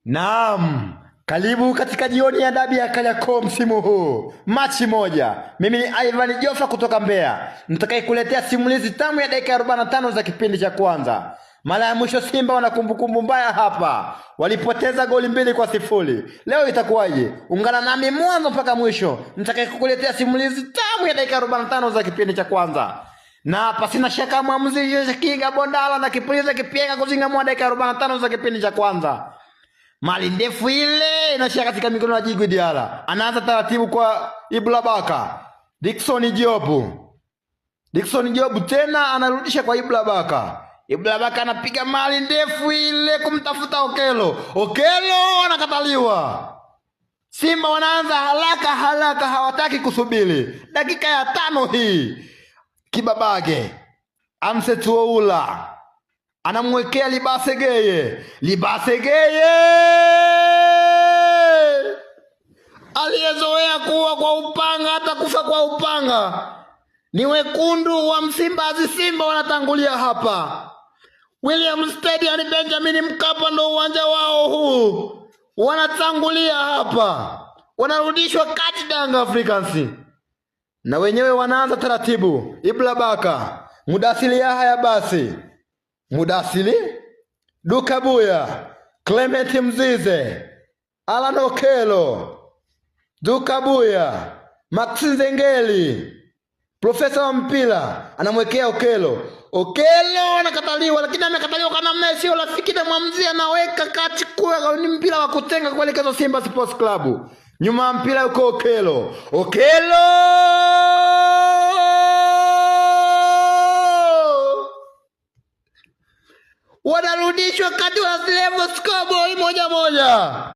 Naam, karibu katika jioni ya dabi ya Kariakoo msimu huu. Machi moja. Mimi ni Ivan Jofa kutoka Mbeya. Nitakayekuletea simulizi tamu ya dakika 45 za kipindi cha kwanza. Mara ya mwisho Simba wana kumbukumbu mbaya hapa. Walipoteza goli 2-0. Leo itakuwaje? Ungana nami mwanzo mpaka mwisho. Nitakayekuletea simulizi tamu ya dakika 45 za kipindi cha kwanza. Na pasina shaka mwamuzi Kinga Bondala na kipuliza kipienga kuzingamua dakika 45 za kipindi cha kwanza. Mali ndefu ile inashia katika mikono ya Djigui Diarra. Anaanza taratibu kwa Ibra Baka. Dickson Job tena anarudisha kwa Ibra Baka. Ibra Baka anapiga mali ndefu ile kumtafuta Okello. Okello anakataliwa. Simba wanaanza haraka hawataki kusubiri. Dakika ya 5 hii. Kibabage Amsetuoula anamwekea Libasegeye aliyezoea kuwa kwa upanga hata kufa kwa upanga. Ni wekundu wa Msimbazi Simba wanatangulia hapa. William Stadium Benjamin Mkapa ndo uwanja wao huu. Wanatangulia hapa. Wanarudishwa kati Young Africans. Na wenyewe wanaanza taratibu. Ibra Baka, Mudasili Yahya basi. Dukabuya, Clement Mzize, Alan Okello, Dukabuya, Maxi Nzengeli. Profesa wa mpira anamwekea Okello. Okello anakataliwa, lakini amekataliwa kwa namna sio rafiki, na mwamuzi anaweka kati kwa ni mpira wa kutenga kuelekea Simba Sports Club. Nyuma mpira yuko Okello. Wanarudishwa kati wa level scoreboard 1-1.